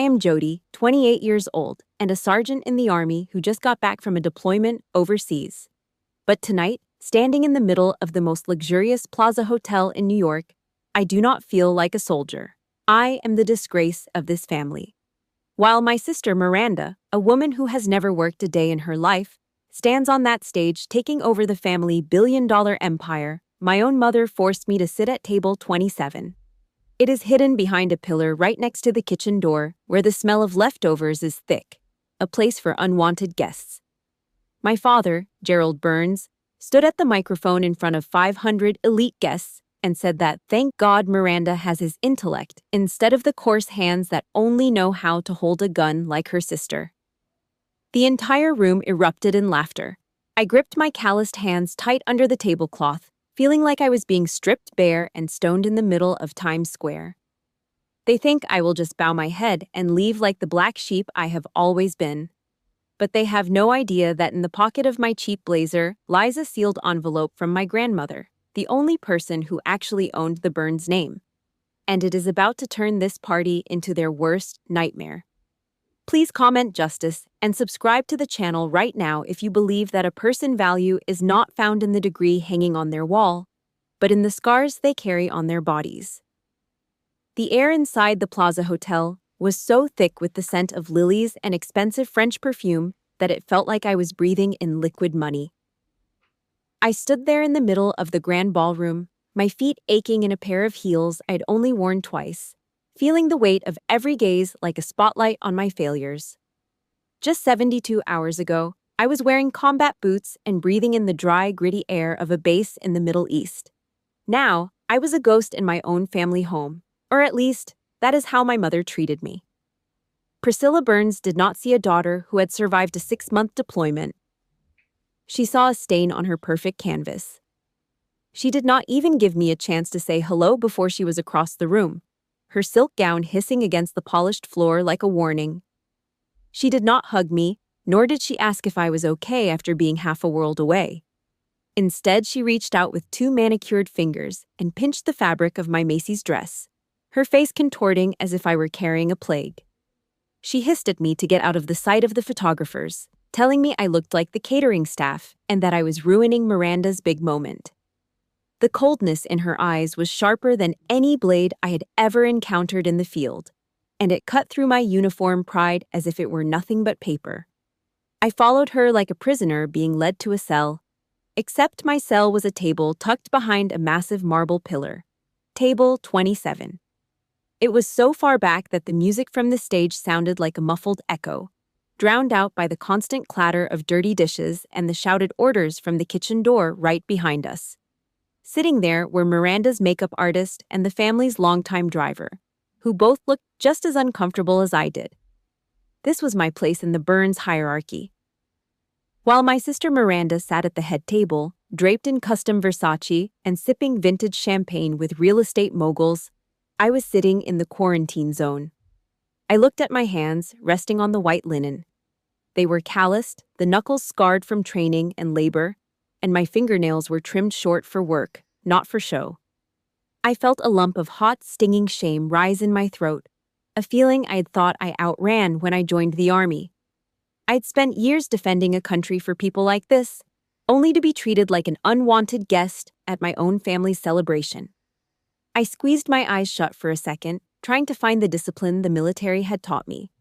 am Jody, 28 years old, and a sergeant in the Army who just got back from a deployment overseas. But tonight, standing in the middle of the most luxurious Plaza Hotel in New York, I do not feel like a soldier. I am the disgrace of this family. While my sister Miranda, a woman who has never worked a day in her life, stands on that stage taking over the family billion-dollar empire, my own mother forced me to sit at table 27. It is hidden behind a pillar right next to the kitchen door, where the smell of leftovers is thick, a place for unwanted guests. My father, Gerald Burns, stood at the microphone in front of 500 elite guests and said that thank God Miranda has his intellect instead of the coarse hands that only know how to hold a gun like her sister. The entire room erupted in laughter. I gripped my calloused hands tight under the tablecloth, feeling like I was being stripped bare and stoned in the middle of Times Square. They think I will just bow my head and leave like the black sheep I have always been. But they have no idea that in the pocket of my cheap blazer lies a sealed envelope from my grandmother, the only person who actually owned the Burns name. And it is about to turn this party into their worst nightmare. Please comment justice and subscribe to the channel right now if you believe that a person's value is not found in the degree hanging on their wall, but in the scars they carry on their bodies. The air inside the Plaza Hotel was so thick with the scent of lilies and expensive French perfume that it felt like I was breathing in liquid money. I stood there in the middle of the grand ballroom, my feet aching in a pair of heels I'd only worn twice, feeling the weight of every gaze like a spotlight on my failures. Just 72 hours ago, I was wearing combat boots and breathing in the dry, gritty air of a base in the Middle East. Now, I was a ghost in my own family home, or at least, that is how my mother treated me. Priscilla Burns did not see a daughter who had survived a 6-month deployment. She saw a stain on her perfect canvas. She did not even give me a chance to say hello before she was across the room, her silk gown hissing against the polished floor like a warning. She did not hug me, nor did she ask if I was okay after being half a world away. Instead, she reached out with 2 manicured fingers and pinched the fabric of my Macy's dress, her face contorting as if I were carrying a plague. She hissed at me to get out of the sight of the photographers, telling me I looked like the catering staff and that I was ruining Miranda's big moment. The coldness in her eyes was sharper than any blade I had ever encountered in the field, and it cut through my uniform pride as if it were nothing but paper. I followed her like a prisoner being led to a cell, except my cell was a table tucked behind a massive marble pillar. Table 27. It was so far back that the music from the stage sounded like a muffled echo, drowned out by the constant clatter of dirty dishes and the shouted orders from the kitchen door right behind us. Sitting there were Miranda's makeup artist and the family's longtime driver, who both looked just as uncomfortable as I did. This was my place in the Burns hierarchy. While my sister Miranda sat at the head table, draped in custom Versace and sipping vintage champagne with real estate moguls, I was sitting in the quarantine zone. I looked at my hands, resting on the white linen. They were calloused, the knuckles scarred from training and labor, and my fingernails were trimmed short for work, not for show. I felt a lump of hot, stinging shame rise in my throat, a feeling I had thought I outran when I joined the Army. I'd spent years defending a country for people like this, only to be treated like an unwanted guest at my own family's celebration. I squeezed my eyes shut for a second, trying to find the discipline the military had taught me.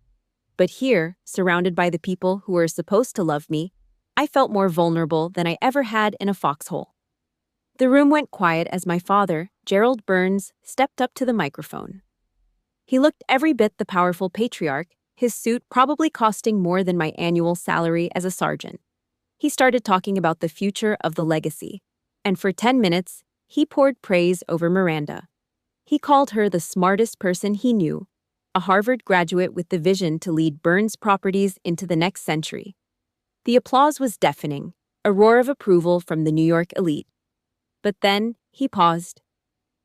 But here, surrounded by the people who were supposed to love me, I felt more vulnerable than I ever had in a foxhole. The room went quiet as my father, Gerald Burns, stepped up to the microphone. He looked every bit the powerful patriarch, his suit probably costing more than my annual salary as a sergeant. He started talking about the future of the legacy, and for 10 minutes, he poured praise over Miranda. He called her the smartest person he knew, a Harvard graduate with the vision to lead Burns Properties into the next century. The applause was deafening, a roar of approval from the New York elite. But then, he paused.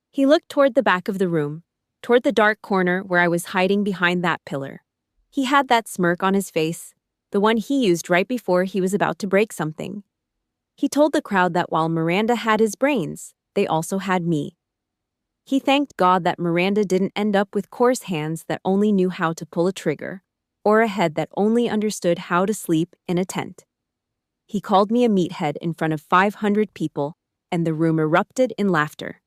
He looked toward the back of the room, toward the dark corner where I was hiding behind that pillar. He had that smirk on his face, the one he used right before he was about to break something. He told the crowd that while Miranda had his brains, they also had me. He thanked God that Miranda didn't end up with coarse hands that only knew how to pull a trigger, or a head that only understood how to sleep in a tent. He called me a meathead in front of 500 people, and the room erupted in laughter.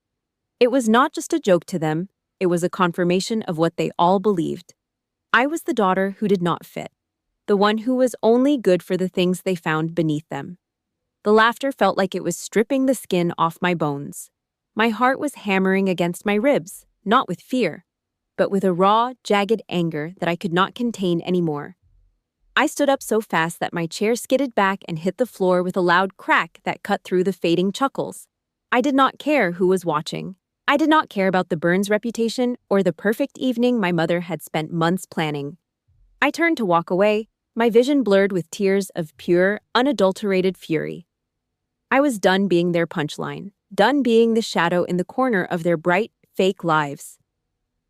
It was not just a joke to them, it was a confirmation of what they all believed. I was the daughter who did not fit, the one who was only good for the things they found beneath them. The laughter felt like it was stripping the skin off my bones. My heart was hammering against my ribs, not with fear, but with a raw, jagged anger that I could not contain anymore. I stood up so fast that my chair skidded back and hit the floor with a loud crack that cut through the fading chuckles. I did not care who was watching. I did not care about the Burns reputation or the perfect evening my mother had spent months planning. I turned to walk away, my vision blurred with tears of pure, unadulterated fury. I was done being their punchline, done being the shadow in the corner of their bright, fake lives.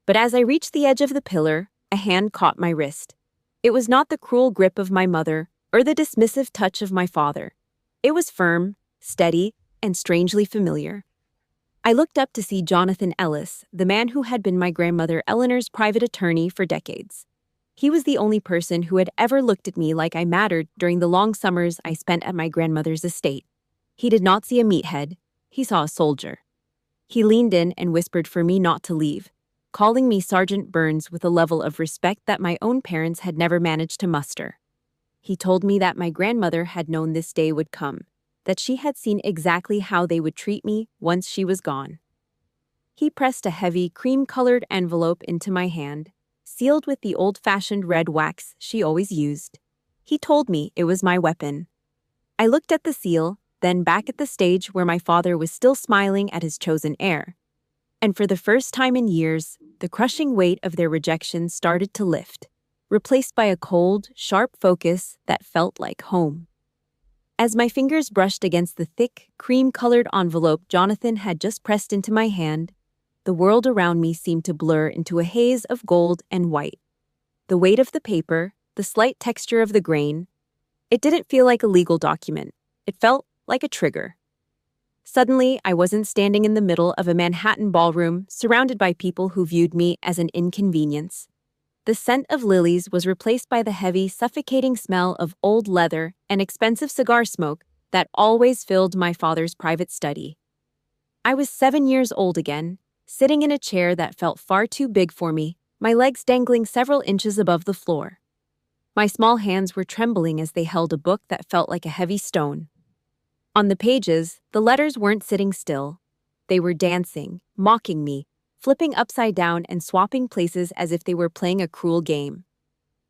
But as I reached the edge of the pillar, a hand caught my wrist. It was not the cruel grip of my mother or the dismissive touch of my father. It was firm, steady, and strangely familiar. I looked up to see Jonathan Ellis, the man who had been my grandmother Eleanor's private attorney for decades. He was the only person who had ever looked at me like I mattered during the long summers I spent at my grandmother's estate. He did not see a meathead, he saw a soldier. He leaned in and whispered for me not to leave, calling me Sergeant Burns with a level of respect that my own parents had never managed to muster. He told me that my grandmother had known this day would come, that she had seen exactly how they would treat me once she was gone. He pressed a heavy, cream-colored envelope into my hand, sealed with the old-fashioned red wax she always used. He told me it was my weapon. I looked at the seal, then back at the stage where my father was still smiling at his chosen heir. And for the first time in years, the crushing weight of their rejection started to lift, replaced by a cold, sharp focus that felt like home. As my fingers brushed against the thick, cream-colored envelope Jonathan had just pressed into my hand, the world around me seemed to blur into a haze of gold and white. The weight of the paper, the slight texture of the grain, it didn't feel like a legal document. It felt like a trigger. Suddenly, I wasn't standing in the middle of a Manhattan ballroom surrounded by people who viewed me as an inconvenience. The scent of lilies was replaced by the heavy, suffocating smell of old leather and expensive cigar smoke that always filled my father's private study. I was 7 years old again, sitting in a chair that felt far too big for me, my legs dangling several inches above the floor. My small hands were trembling as they held a book that felt like a heavy stone. On the pages, the letters weren't sitting still. They were dancing, mocking me, flipping upside down and swapping places as if they were playing a cruel game.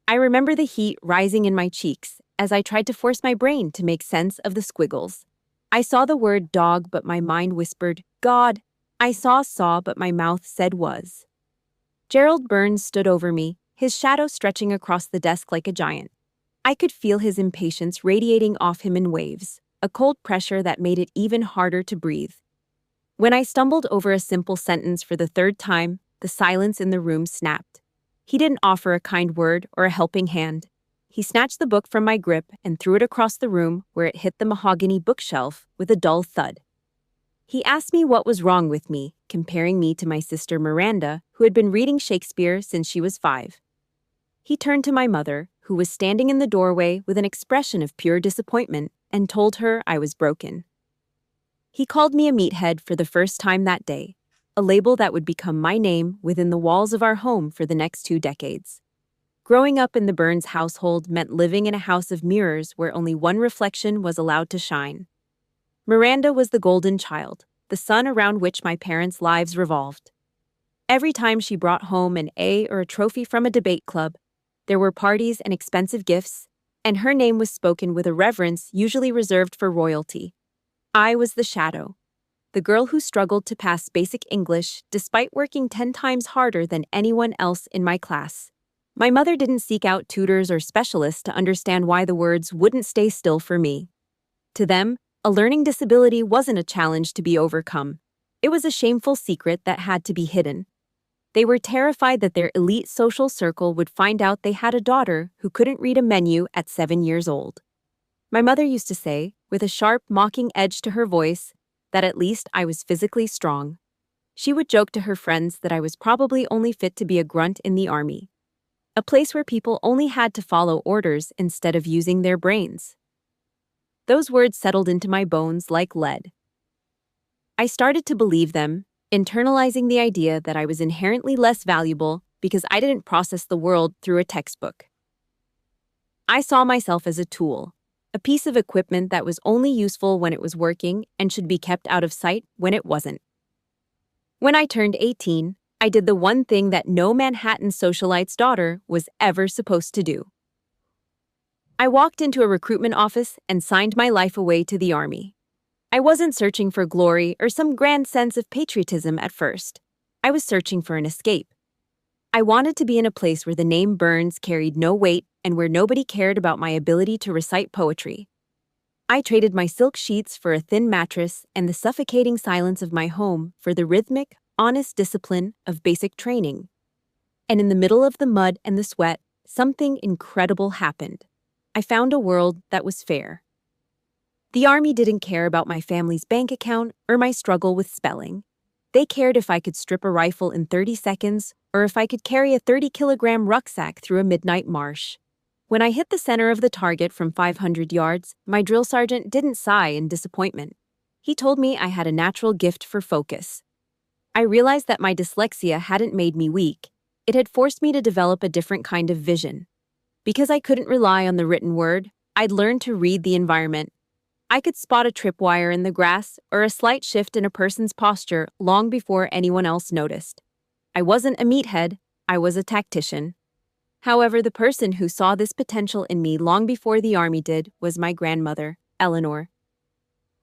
I remember the heat rising in my cheeks as I tried to force my brain to make sense of the squiggles. I saw the word dog, but my mind whispered, God. I saw, but my mouth said was. Gerald Burns stood over me, his shadow stretching across the desk like a giant. I could feel his impatience radiating off him in waves, a cold pressure that made it even harder to breathe. When I stumbled over a simple sentence for the third time, the silence in the room snapped. He didn't offer a kind word or a helping hand. He snatched the book from my grip and threw it across the room where it hit the mahogany bookshelf with a dull thud. He asked me what was wrong with me, comparing me to my sister Miranda, who had been reading Shakespeare since she was 5. He turned to my mother, who was standing in the doorway with an expression of pure disappointment, and told her I was broken. He called me a meathead for the first time that day, a label that would become my name within the walls of our home for the next 2 decades. Growing up in the Burns household meant living in a house of mirrors where only one reflection was allowed to shine. Miranda was the golden child, the sun around which my parents' lives revolved. Every time she brought home an A or a trophy from a debate club, there were parties and expensive gifts, and her name was spoken with a reverence usually reserved for royalty. I was the shadow, the girl who struggled to pass basic English despite working 10 times harder than anyone else in my class. My mother didn't seek out tutors or specialists to understand why the words wouldn't stay still for me. To them, a learning disability wasn't a challenge to be overcome. It was a shameful secret that had to be hidden. They were terrified that their elite social circle would find out they had a daughter who couldn't read a menu at 7 years old. My mother used to say, with a sharp, mocking edge to her voice, that at least I was physically strong. She would joke to her friends that I was probably only fit to be a grunt in the army, a place where people only had to follow orders instead of using their brains. Those words settled into my bones like lead. I started to believe them, internalizing the idea that I was inherently less valuable because I didn't process the world through a textbook. I saw myself as a tool, a piece of equipment that was only useful when it was working and should be kept out of sight when it wasn't. When I turned 18, I did the one thing that no Manhattan socialite's daughter was ever supposed to do. I walked into a recruitment office and signed my life away to the Army. I wasn't searching for glory or some grand sense of patriotism at first. I was searching for an escape. I wanted to be in a place where the name Burns carried no weight and where nobody cared about my ability to recite poetry. I traded my silk sheets for a thin mattress and the suffocating silence of my home for the rhythmic, honest discipline of basic training. And in the middle of the mud and the sweat, something incredible happened. I found a world that was fair. The Army didn't care about my family's bank account or my struggle with spelling. They cared if I could strip a rifle in 30 seconds or if I could carry a 30-kilogram rucksack through a midnight marsh. When I hit the center of the target from 500 yards, my drill sergeant didn't sigh in disappointment. He told me I had a natural gift for focus. I realized that my dyslexia hadn't made me weak. It had forced me to develop a different kind of vision. Because I couldn't rely on the written word, I'd learned to read the environment. I could spot a tripwire in the grass or a slight shift in a person's posture long before anyone else noticed. I wasn't a meathead, I was a tactician. However, the person who saw this potential in me long before the Army did was my grandmother, Eleanor.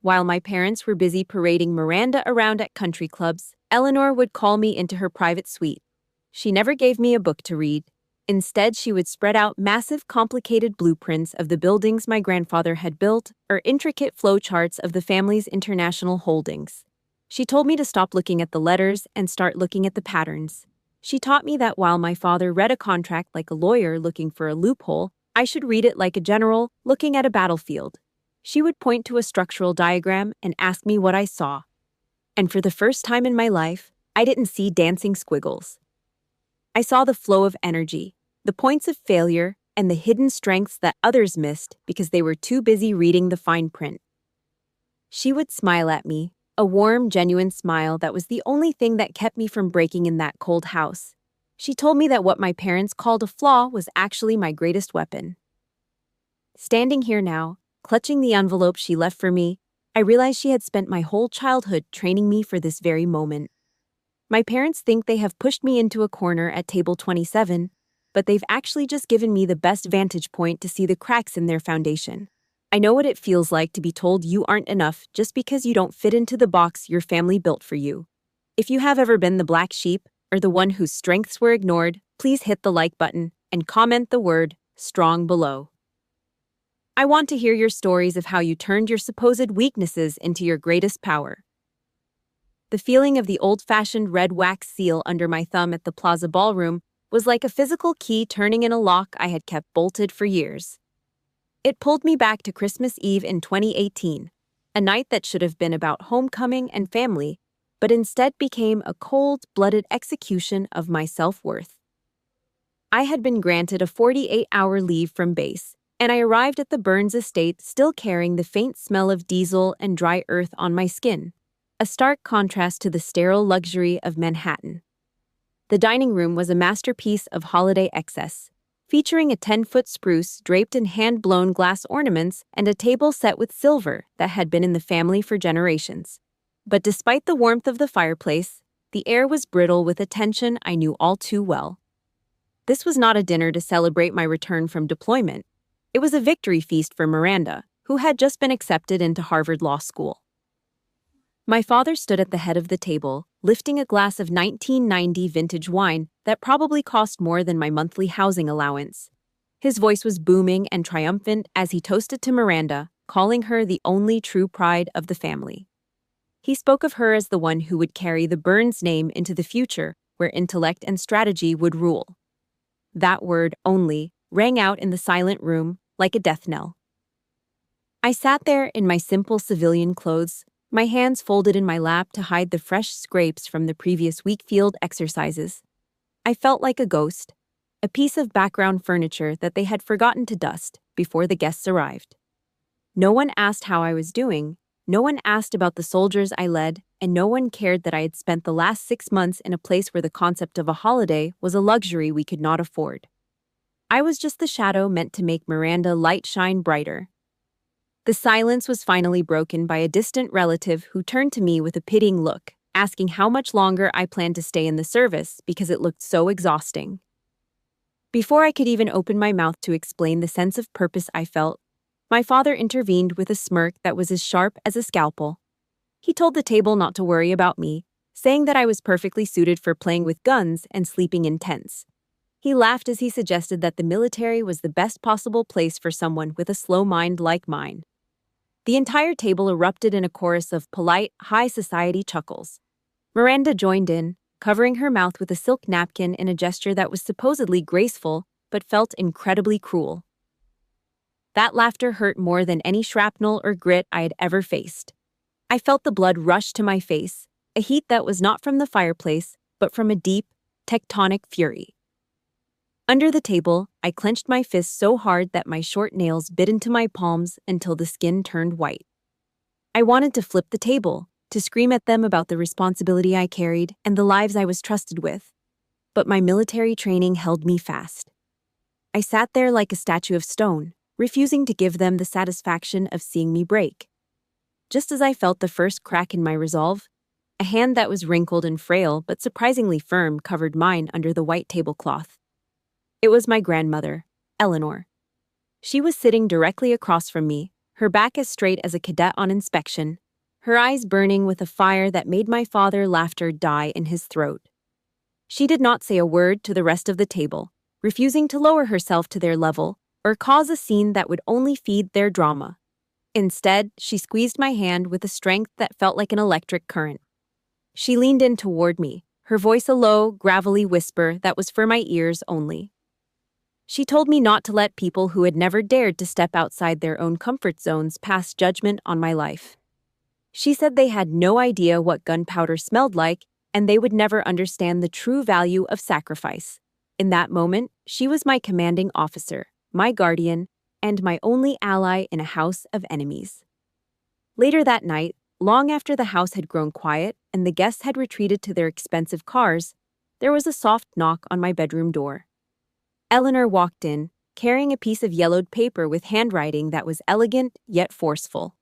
While my parents were busy parading Miranda around at country clubs, Eleanor would call me into her private suite. She never gave me a book to read. Instead, she would spread out massive, complicated blueprints of the buildings my grandfather had built or intricate flowcharts of the family's international holdings. She told me to stop looking at the letters and start looking at the patterns. She taught me that while my father read a contract like a lawyer looking for a loophole, I should read it like a general looking at a battlefield. She would point to a structural diagram and ask me what I saw. And for the first time in my life, I didn't see dancing squiggles. I saw the flow of energy, the points of failure, and the hidden strengths that others missed because they were too busy reading the fine print. She would smile at me, a warm, genuine smile that was the only thing that kept me from breaking in that cold house. She told me that what my parents called a flaw was actually my greatest weapon. Standing here now, clutching the envelope she left for me, I realized she had spent my whole childhood training me for this very moment. My parents think they have pushed me into a corner at table 27, but they've actually just given me the best vantage point to see the cracks in their foundation. I know what it feels like to be told you aren't enough just because you don't fit into the box your family built for you. If you have ever been the black sheep or the one whose strengths were ignored, please hit the like button and comment the word strong below. I want to hear your stories of how you turned your supposed weaknesses into your greatest power. The feeling of the old-fashioned red wax seal under my thumb at the Plaza Ballroom was like a physical key turning in a lock I had kept bolted for years. It pulled me back to Christmas Eve in 2018, a night that should have been about homecoming and family, but instead became a cold-blooded execution of my self-worth. I had been granted a 48-hour leave from base, and I arrived at the Burns estate still carrying the faint smell of diesel and dry earth on my skin, a stark contrast to the sterile luxury of Manhattan. The dining room was a masterpiece of holiday excess, featuring a 10-foot spruce draped in hand-blown glass ornaments and a table set with silver that had been in the family for generations. But despite the warmth of the fireplace, the air was brittle with a tension I knew all too well. This was not a dinner to celebrate my return from deployment. It was a victory feast for Miranda, who had just been accepted into Harvard Law School. My father stood at the head of the table, lifting a glass of 1990 vintage wine that probably cost more than my monthly housing allowance. His voice was booming and triumphant as he toasted to Miranda, calling her the only true pride of the family. He spoke of her as the one who would carry the Burns name into the future, where intellect and strategy would rule. That word, only, rang out in the silent room like a death knell. I sat there in my simple civilian clothes, my hands folded in my lap to hide the fresh scrapes from the previous week field exercises. I felt like a ghost, a piece of background furniture that they had forgotten to dust before the guests arrived. No one asked how I was doing, no one asked about the soldiers I led, and no one cared that I had spent the last 6 months in a place where the concept of a holiday was a luxury we could not afford. I was just the shadow meant to make Miranda light shine brighter. The silence was finally broken by a distant relative who turned to me with a pitying look, asking how much longer I planned to stay in the service because it looked so exhausting. Before I could even open my mouth to explain the sense of purpose I felt, my father intervened with a smirk that was as sharp as a scalpel. He told the table not to worry about me, saying that I was perfectly suited for playing with guns and sleeping in tents. He laughed as he suggested that the military was the best possible place for someone with a slow mind like mine. The entire table erupted in a chorus of polite, high society chuckles. Miranda joined in, covering her mouth with a silk napkin in a gesture that was supposedly graceful but felt incredibly cruel. That laughter hurt more than any shrapnel or grit I had ever faced. I felt the blood rush to my face, a heat that was not from the fireplace, but from a deep, tectonic fury. Under the table, I clenched my fists so hard that my short nails bit into my palms until the skin turned white. I wanted to flip the table, to scream at them about the responsibility I carried and the lives I was trusted with. But my military training held me fast. I sat there like a statue of stone, refusing to give them the satisfaction of seeing me break. Just as I felt the first crack in my resolve, a hand that was wrinkled and frail but surprisingly firm covered mine under the white tablecloth. It was my grandmother, Eleanor. She was sitting directly across from me, her back as straight as a cadet on inspection, her eyes burning with a fire that made my father's laughter die in his throat. She did not say a word to the rest of the table, refusing to lower herself to their level or cause a scene that would only feed their drama. Instead, she squeezed my hand with a strength that felt like an electric current. She leaned in toward me, her voice a low, gravelly whisper that was for my ears only. She told me not to let people who had never dared to step outside their own comfort zones pass judgment on my life. She said they had no idea what gunpowder smelled like, and they would never understand the true value of sacrifice. In that moment, she was my commanding officer, my guardian, and my only ally in a house of enemies. Later that night, long after the house had grown quiet and the guests had retreated to their expensive cars, there was a soft knock on my bedroom door. Eleanor walked in, carrying a piece of yellowed paper with handwriting that was elegant yet forceful.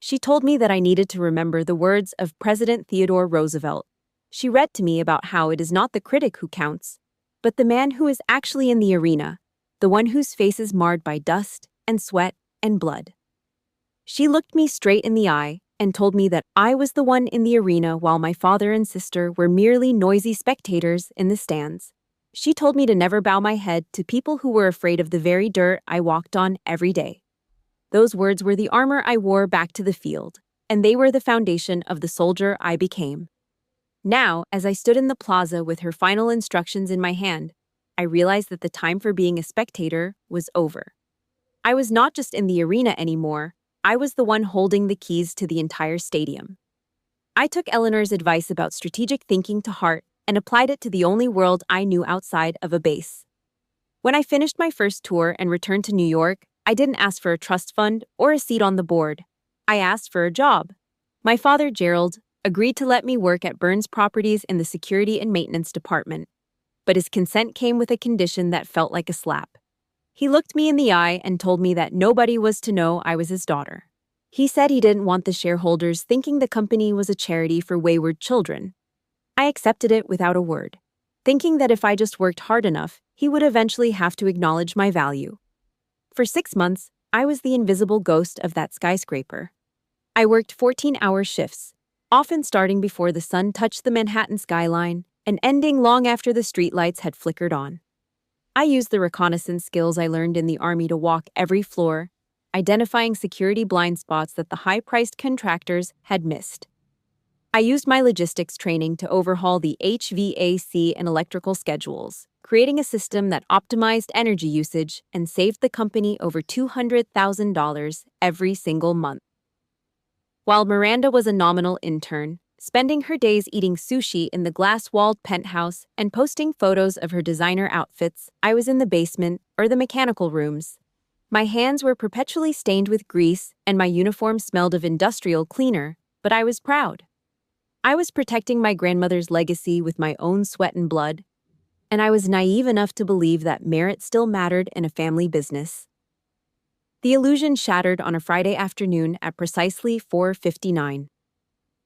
She told me that I needed to remember the words of President Theodore Roosevelt. She read to me about how it is not the critic who counts, but the man who is actually in the arena, the one whose face is marred by dust and sweat and blood. She looked me straight in the eye and told me that I was the one in the arena while my father and sister were merely noisy spectators in the stands. She told me to never bow my head to people who were afraid of the very dirt I walked on every day. Those words were the armor I wore back to the field, and they were the foundation of the soldier I became. Now, as I stood in the plaza with her final instructions in my hand, I realized that the time for being a spectator was over. I was not just in the arena anymore, I was the one holding the keys to the entire stadium. I took Eleanor's advice about strategic thinking to heart and applied it to the only world I knew outside of a base. When I finished my first tour and returned to New York, I didn't ask for a trust fund or a seat on the board. I asked for a job. My father, Gerald, agreed to let me work at Burns Properties in the security and maintenance department, but his consent came with a condition that felt like a slap. He looked me in the eye and told me that nobody was to know I was his daughter. He said he didn't want the shareholders thinking the company was a charity for wayward children. I accepted it without a word, thinking that if I just worked hard enough, he would eventually have to acknowledge my value. For 6 months, I was the invisible ghost of that skyscraper. I worked 14-hour shifts, often starting before the sun touched the Manhattan skyline and ending long after the streetlights had flickered on. I used the reconnaissance skills I learned in the Army to walk every floor, identifying security blind spots that the high-priced contractors had missed. I used my logistics training to overhaul the HVAC and electrical schedules, creating a system that optimized energy usage and saved the company over $200,000 every single month. While Miranda was a nominal intern, spending her days eating sushi in the glass-walled penthouse and posting photos of her designer outfits, I was in the basement or the mechanical rooms. My hands were perpetually stained with grease and my uniform smelled of industrial cleaner, but I was proud. I was protecting my grandmother's legacy with my own sweat and blood, and I was naive enough to believe that merit still mattered in a family business. The illusion shattered on a Friday afternoon at precisely 4:59.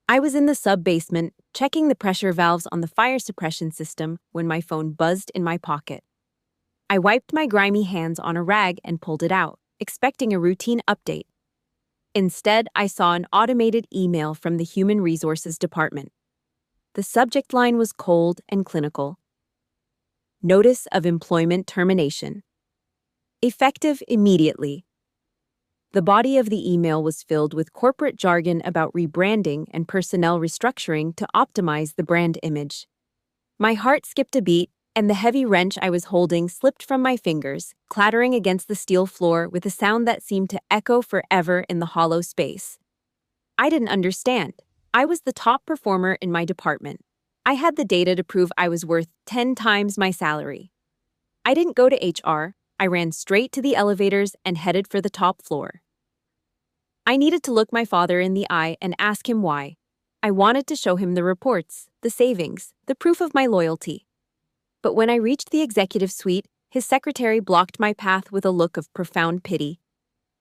I was in the sub-basement, checking the pressure valves on the fire suppression system when my phone buzzed in my pocket. I wiped my grimy hands on a rag and pulled it out, expecting a routine update. Instead, I saw an automated email from the Human Resources Department. The subject line was cold and clinical. Notice of employment termination. Effective immediately. The body of the email was filled with corporate jargon about rebranding and personnel restructuring to optimize the brand image. My heart skipped a beat, and the heavy wrench I was holding slipped from my fingers, clattering against the steel floor with a sound that seemed to echo forever in the hollow space. I didn't understand. I was the top performer in my department. I had the data to prove I was worth 10 times my salary. I didn't go to HR. I ran straight to the elevators and headed for the top floor. I needed to look my father in the eye and ask him why. I wanted to show him the reports, the savings, the proof of my loyalty. But when I reached the executive suite, his secretary blocked my path with a look of profound pity.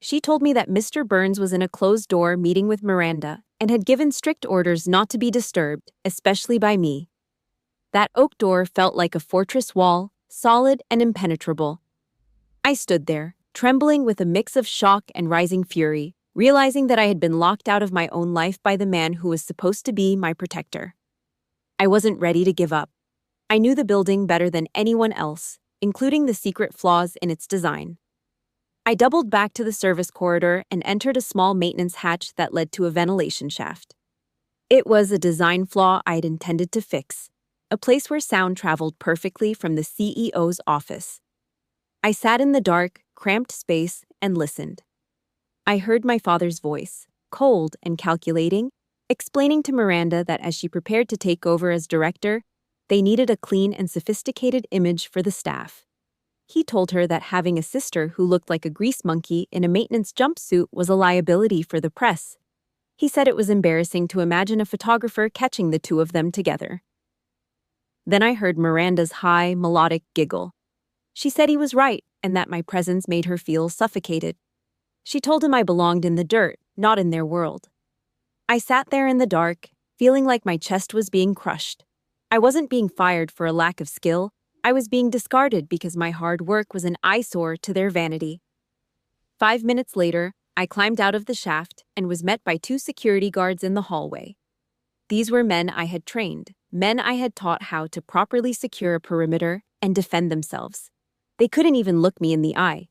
She told me that Mr. Burns was in a closed-door meeting with Miranda and had given strict orders not to be disturbed, especially by me. That oak door felt like a fortress wall, solid and impenetrable. I stood there, trembling with a mix of shock and rising fury, realizing that I had been locked out of my own life by the man who was supposed to be my protector. I wasn't ready to give up. I knew the building better than anyone else, including the secret flaws in its design. I doubled back to the service corridor and entered a small maintenance hatch that led to a ventilation shaft. It was a design flaw I had intended to fix, a place where sound traveled perfectly from the CEO's office. I sat in the dark, cramped space and listened. I heard my father's voice, cold and calculating, explaining to Miranda that as she prepared to take over as director, they needed a clean and sophisticated image for the staff. He told her that having a sister who looked like a grease monkey in a maintenance jumpsuit was a liability for the press. He said it was embarrassing to imagine a photographer catching the two of them together. Then I heard Miranda's high, melodic giggle. She said he was right and that my presence made her feel suffocated. She told him I belonged in the dirt, not in their world. I sat there in the dark, feeling like my chest was being crushed. I wasn't being fired for a lack of skill. I was being discarded because my hard work was an eyesore to their vanity. 5 minutes later, I climbed out of the shaft and was met by 2 security guards in the hallway. These were men I had trained, men I had taught how to properly secure a perimeter and defend themselves. They couldn't even look me in the eye.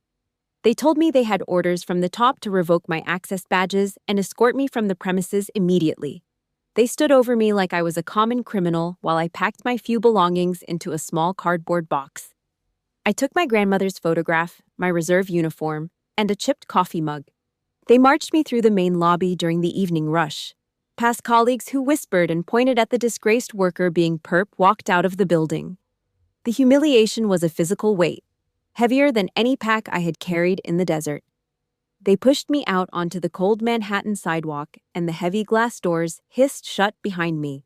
They told me they had orders from the top to revoke my access badges and escort me from the premises immediately. They stood over me like I was a common criminal while I packed my few belongings into a small cardboard box. I took my grandmother's photograph, my reserve uniform, and a chipped coffee mug. They marched me through the main lobby during the evening rush. Past colleagues who whispered and pointed at the disgraced worker being walked out of the building. The humiliation was a physical weight, heavier than any pack I had carried in the desert. They pushed me out onto the cold Manhattan sidewalk, and the heavy glass doors hissed shut behind me.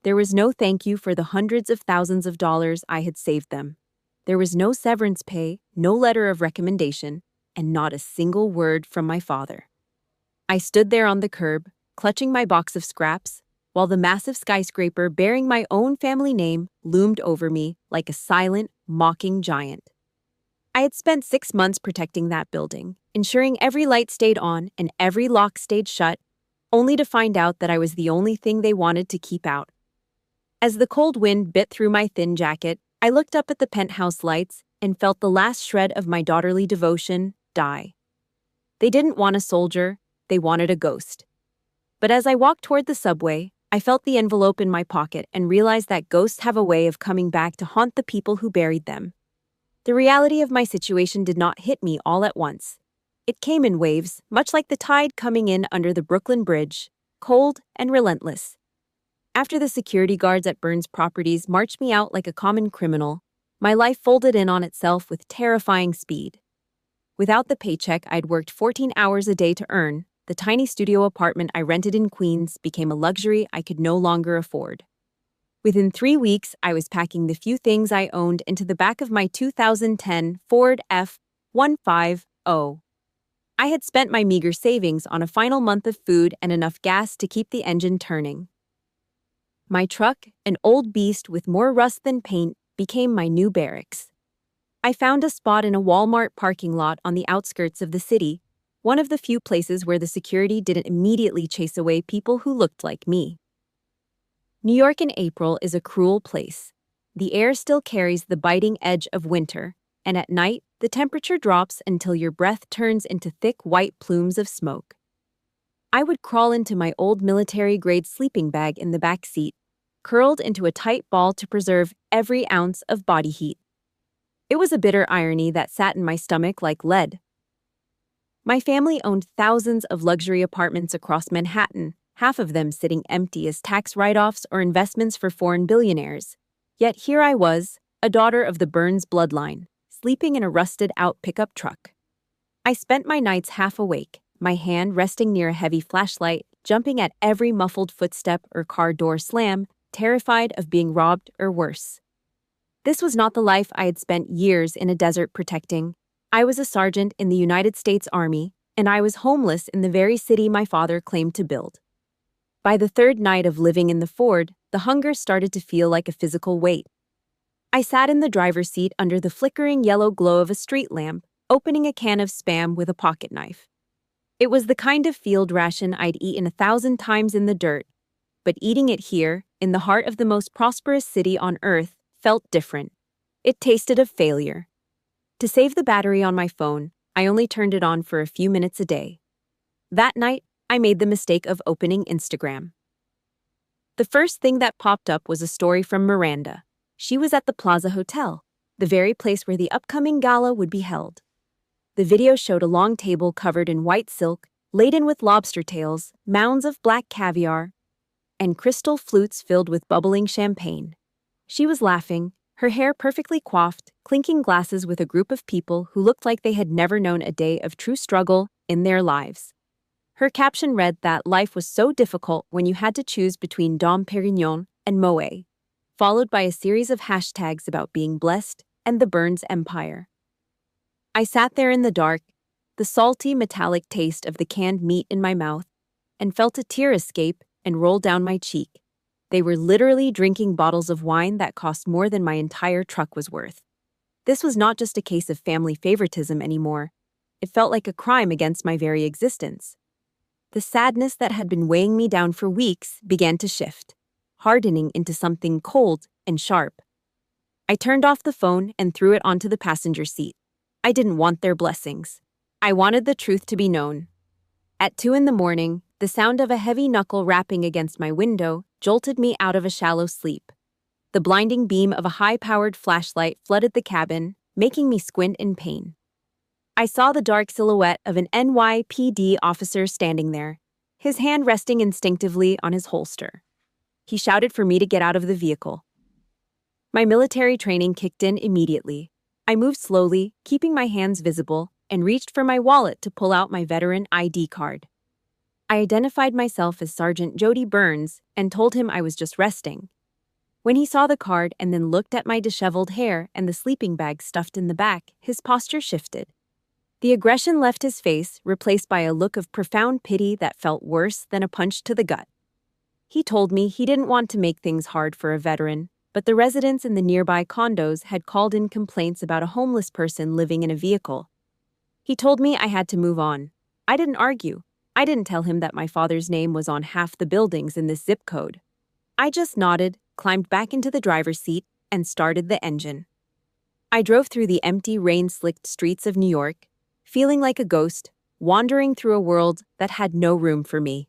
There was no thank you for the hundreds of thousands of dollars I had saved them. There was no severance pay, no letter of recommendation, and not a single word from my father. I stood there on the curb, clutching my box of scraps, while the massive skyscraper bearing my own family name loomed over me like a silent, mocking giant. I had spent 6 months protecting that building, ensuring every light stayed on and every lock stayed shut, only to find out that I was the only thing they wanted to keep out. As the cold wind bit through my thin jacket, I looked up at the penthouse lights and felt the last shred of my daughterly devotion die. They didn't want a soldier, they wanted a ghost. But as I walked toward the subway, I felt the envelope in my pocket and realized that ghosts have a way of coming back to haunt the people who buried them. The reality of my situation did not hit me all at once. It came in waves, much like the tide coming in under the Brooklyn Bridge, cold and relentless. After the security guards at Burns Properties marched me out like a common criminal, my life folded in on itself with terrifying speed. Without the paycheck I'd worked 14 hours a day to earn, the tiny studio apartment I rented in Queens became a luxury I could no longer afford. Within 3 weeks, I was packing the few things I owned into the back of my 2010 Ford F-150. I had spent my meager savings on a final month of food and enough gas to keep the engine turning. My truck, an old beast with more rust than paint, became my new barracks. I found a spot in a Walmart parking lot on the outskirts of the city, one of the few places where the security didn't immediately chase away people who looked like me. New York in April is a cruel place. The air still carries the biting edge of winter, and at night, the temperature drops until your breath turns into thick white plumes of smoke. I would crawl into my old military-grade sleeping bag in the back seat, curled into a tight ball to preserve every ounce of body heat. It was a bitter irony that sat in my stomach like lead. My family owned thousands of luxury apartments across Manhattan, half of them sitting empty as tax write-offs or investments for foreign billionaires. Yet here I was, a daughter of the Burns bloodline, sleeping in a rusted-out pickup truck. I spent my nights half awake, my hand resting near a heavy flashlight, jumping at every muffled footstep or car door slam, terrified of being robbed or worse. This was not the life I had spent years in a desert protecting. I was a sergeant in the United States Army, and I was homeless in the very city my father claimed to build. By the third night of living in the Ford, the hunger started to feel like a physical weight. I sat in the driver's seat under the flickering yellow glow of a street lamp, opening a can of Spam with a pocket knife. It was the kind of field ration I'd eaten 1,000 times in the dirt, but eating it here, in the heart of the most prosperous city on earth, felt different. It tasted of failure. To save the battery on my phone, I only turned it on for a few minutes a day. That night, I made the mistake of opening Instagram. The first thing that popped up was a story from Miranda. She was at the Plaza Hotel, the very place where the upcoming gala would be held. The video showed a long table covered in white silk, laden with lobster tails, mounds of black caviar, and crystal flutes filled with bubbling champagne. She was laughing, her hair perfectly coiffed, clinking glasses with a group of people who looked like they had never known a day of true struggle in their lives. Her caption read that life was so difficult when you had to choose between Dom Perignon and Moet, followed by a series of hashtags about being blessed and the Burns Empire. I sat there in the dark, the salty metallic taste of the canned meat in my mouth, and felt a tear escape and roll down my cheek. They were literally drinking bottles of wine that cost more than my entire truck was worth. This was not just a case of family favoritism anymore. It felt like a crime against my very existence. The sadness that had been weighing me down for weeks began to shift, hardening into something cold and sharp. I turned off the phone and threw it onto the passenger seat. I didn't want their blessings. I wanted the truth to be known. At 2 a.m, the sound of a heavy knuckle rapping against my window jolted me out of a shallow sleep. The blinding beam of a high-powered flashlight flooded the cabin, making me squint in pain. I saw the dark silhouette of an NYPD officer standing there, his hand resting instinctively on his holster. He shouted for me to get out of the vehicle. My military training kicked in immediately. I moved slowly, keeping my hands visible, and reached for my wallet to pull out my veteran ID card. I identified myself as Sergeant Jody Burns and told him I was just resting. When he saw the card and then looked at my disheveled hair and the sleeping bag stuffed in the back, his posture shifted. The aggression left his face, replaced by a look of profound pity that felt worse than a punch to the gut. He told me he didn't want to make things hard for a veteran, but the residents in the nearby condos had called in complaints about a homeless person living in a vehicle. He told me I had to move on. I didn't argue. I didn't tell him that my father's name was on half the buildings in this zip code. I just nodded, climbed back into the driver's seat, and started the engine. I drove through the empty, rain-slicked streets of New York, feeling like a ghost, wandering through a world that had no room for me.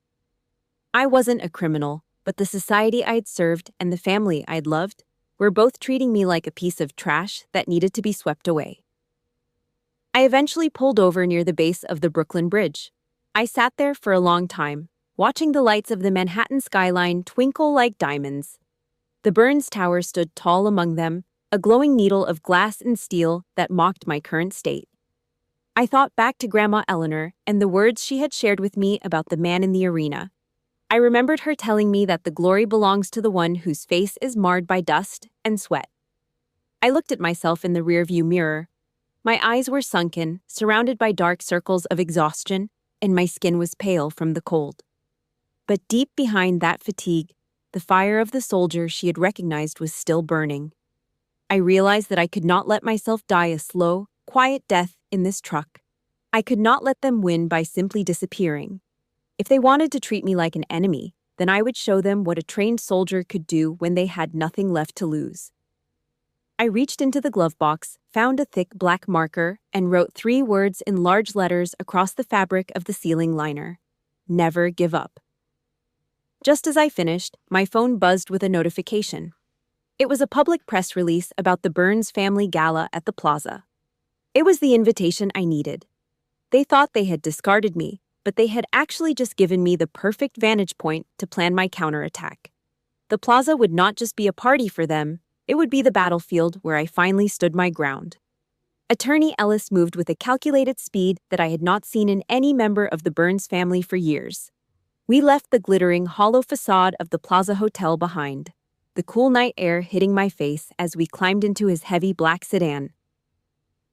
I wasn't a criminal, but the society I had served and the family I'd loved were both treating me like a piece of trash that needed to be swept away. I I eventually pulled over near the base of the Brooklyn Bridge. I sat there for a long time, watching the lights of the Manhattan skyline twinkle like diamonds. The Burns Tower stood tall among them, a glowing needle of glass and steel that mocked my current state. I thought back to Grandma Eleanor and the words she had shared with me about the man in the arena. I remembered her telling me that the glory belongs to the one whose face is marred by dust and sweat. I looked at myself in the rearview mirror. My eyes were sunken, surrounded by dark circles of exhaustion, and my skin was pale from the cold. But deep behind that fatigue, the fire of the soldier she had recognized was still burning. I realized that I could not let myself die a slow, quiet death in this truck. I could not let them win by simply disappearing. If they wanted to treat me like an enemy, then I would show them what a trained soldier could do when they had nothing left to lose. I reached into the glove box, found a thick black marker, and wrote 3 words in large letters across the fabric of the ceiling liner. Never give up. Just as I finished, my phone buzzed with a notification. It was a public press release about the Burns family gala at the plaza. It was the invitation I needed. They thought they had discarded me, but they had actually just given me the perfect vantage point to plan my counterattack. The plaza would not just be a party for them, it would be the battlefield where I finally stood my ground. Attorney Ellis moved with a calculated speed that I had not seen in any member of the Burns family for years. We left the glittering, hollow facade of the Plaza Hotel behind, the cool night air hitting my face as we climbed into his heavy black sedan.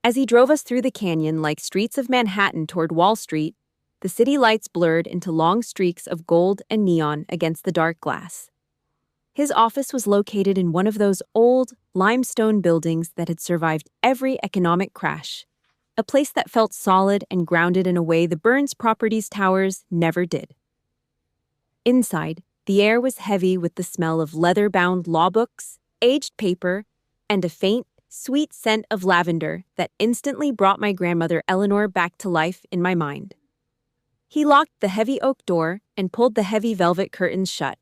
As he drove us through the canyon-like streets of Manhattan toward Wall Street, the city lights blurred into long streaks of gold and neon against the dark glass. His office was located in one of those old, limestone buildings that had survived every economic crash, a place that felt solid and grounded in a way the Burns Properties towers never did. Inside, the air was heavy with the smell of leather-bound law books, aged paper, and a faint, sweet scent of lavender that instantly brought my grandmother Eleanor back to life in my mind. He locked the heavy oak door and pulled the heavy velvet curtains shut,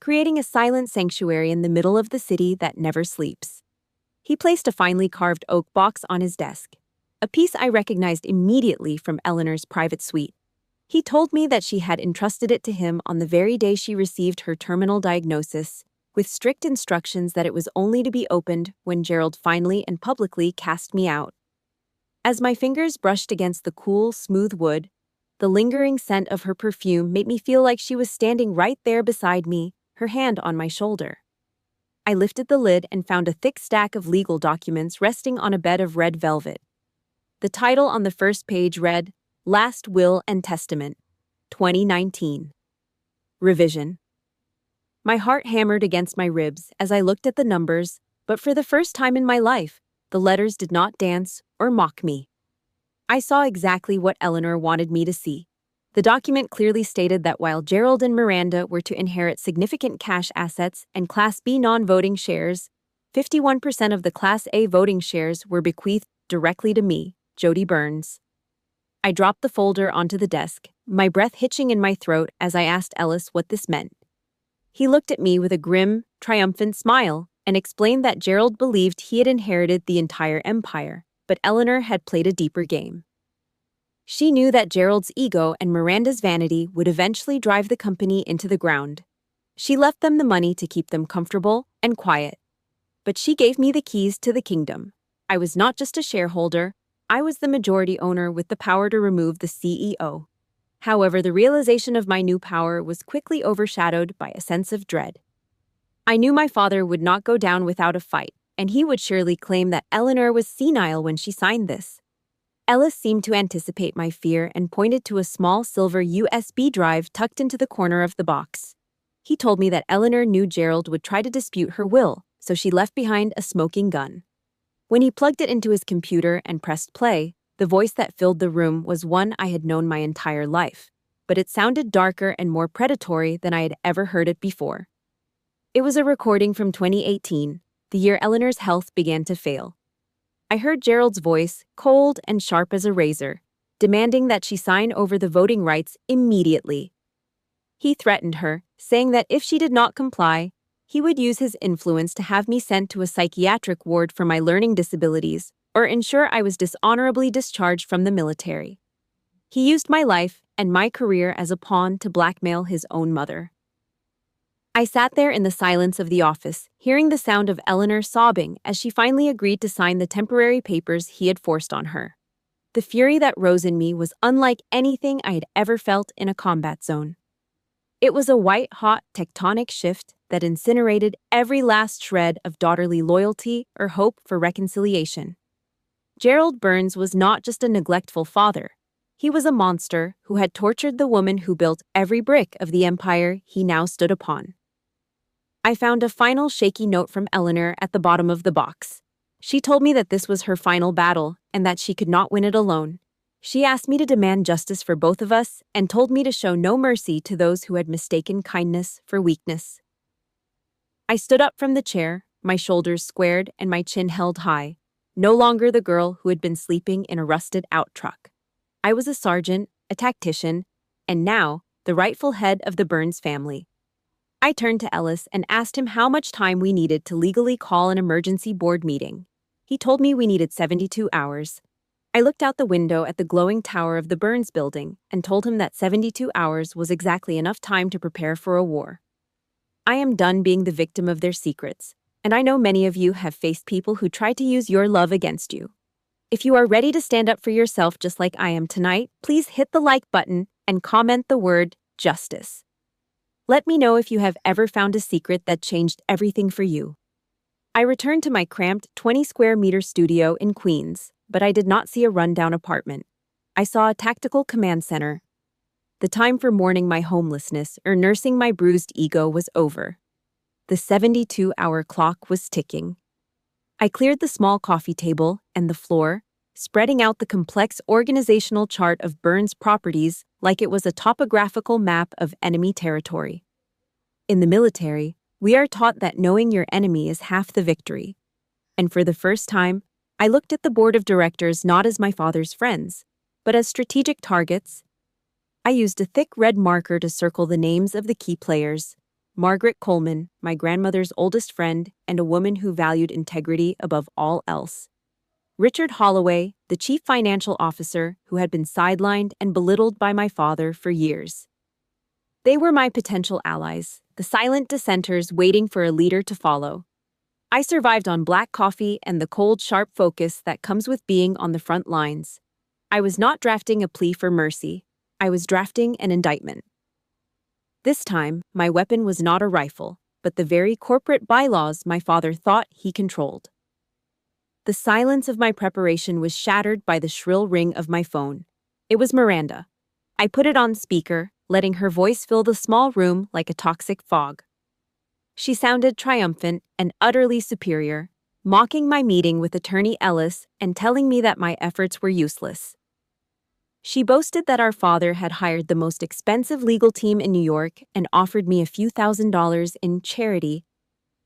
creating a silent sanctuary in the middle of the city that never sleeps. He placed a finely carved oak box on his desk, a piece I recognized immediately from Eleanor's private suite. He told me that she had entrusted it to him on the very day she received her terminal diagnosis, with strict instructions that it was only to be opened when Gerald finally and publicly cast me out. As my fingers brushed against the cool, smooth wood, the lingering scent of her perfume made me feel like she was standing right there beside me, her hand on my shoulder. I lifted the lid and found a thick stack of legal documents resting on a bed of red velvet. The title on the first page read, Last Will and Testament, 2019. Revision. My heart hammered against my ribs as I looked at the numbers, but for the first time in my life, the letters did not dance or mock me. I saw exactly what Eleanor wanted me to see. The document clearly stated that while Gerald and Miranda were to inherit significant cash assets and Class B non-voting shares, 51% of the Class A voting shares were bequeathed directly to me, Jody Burns. I dropped the folder onto the desk, my breath hitching in my throat as I asked Ellis what this meant. He looked at me with a grim, triumphant smile and explained that Gerald believed he had inherited the entire empire, but Eleanor had played a deeper game. She knew that Gerald's ego and Miranda's vanity would eventually drive the company into the ground. She left them the money to keep them comfortable and quiet. But she gave me the keys to the kingdom. I was not just a shareholder, I was the majority owner with the power to remove the CEO. However, the realization of my new power was quickly overshadowed by a sense of dread. I knew my father would not go down without a fight, and he would surely claim that Eleanor was senile when she signed this. Ellis seemed to anticipate my fear and pointed to a small silver USB drive tucked into the corner of the box. He told me that Eleanor knew Gerald would try to dispute her will, so she left behind a smoking gun. When he plugged it into his computer and pressed play, the voice that filled the room was one I had known my entire life, but it sounded darker and more predatory than I had ever heard it before. It was a recording from 2018, the year Eleanor's health began to fail. I heard Gerald's voice, cold and sharp as a razor, demanding that she sign over the voting rights immediately. He threatened her, saying that if she did not comply, he would use his influence to have me sent to a psychiatric ward for my learning disabilities, or ensure I was dishonorably discharged from the military. He used my life and my career as a pawn to blackmail his own mother. I sat there in the silence of the office, hearing the sound of Eleanor sobbing as she finally agreed to sign the temporary papers he had forced on her. The fury that rose in me was unlike anything I had ever felt in a combat zone. It was a white-hot tectonic shift that incinerated every last shred of daughterly loyalty or hope for reconciliation. Gerald Burns was not just a neglectful father. He was a monster who had tortured the woman who built every brick of the empire he now stood upon. I found a final shaky note from Eleanor at the bottom of the box. She told me that this was her final battle and that she could not win it alone. She asked me to demand justice for both of us and told me to show no mercy to those who had mistaken kindness for weakness. I stood up from the chair, my shoulders squared and my chin held high, no longer the girl who had been sleeping in a rusted-out truck. I was a sergeant, a tactician, and now the rightful head of the Burns family. I turned to Ellis and asked him how much time we needed to legally call an emergency board meeting. He told me we needed 72 hours. I looked out the window at the glowing tower of the Burns building and told him that 72 hours was exactly enough time to prepare for a war. I am done being the victim of their secrets, and I know many of you have faced people who tried to use your love against you. If you are ready to stand up for yourself just like I am tonight, please hit the like button and comment the word justice. Let me know if you have ever found a secret that changed everything for you. I returned to my cramped 20-square-meter studio in Queens, but I did not see a rundown apartment. I saw a tactical command center. The time for mourning my homelessness or nursing my bruised ego was over. The 72-hour clock was ticking. I cleared the small coffee table and the floor, spreading out the complex organizational chart of Burns' properties like it was a topographical map of enemy territory. In the military, we are taught that knowing your enemy is half the victory. And for the first time, I looked at the board of directors not as my father's friends, but as strategic targets. I used a thick red marker to circle the names of the key players: Margaret Coleman, my grandmother's oldest friend and a woman who valued integrity above all else; Richard Holloway, the chief financial officer who had been sidelined and belittled by my father for years. They were my potential allies, the silent dissenters waiting for a leader to follow. I survived on black coffee and the cold, sharp focus that comes with being on the front lines. I was not drafting a plea for mercy. I was drafting an indictment. This time, my weapon was not a rifle, but the very corporate bylaws my father thought he controlled. The silence of my preparation was shattered by the shrill ring of my phone. It was Miranda. I put it on speaker, letting her voice fill the small room like a toxic fog. She sounded triumphant and utterly superior, mocking my meeting with Attorney Ellis and telling me that my efforts were useless. She boasted that our father had hired the most expensive legal team in New York and offered me a few $1,000s in charity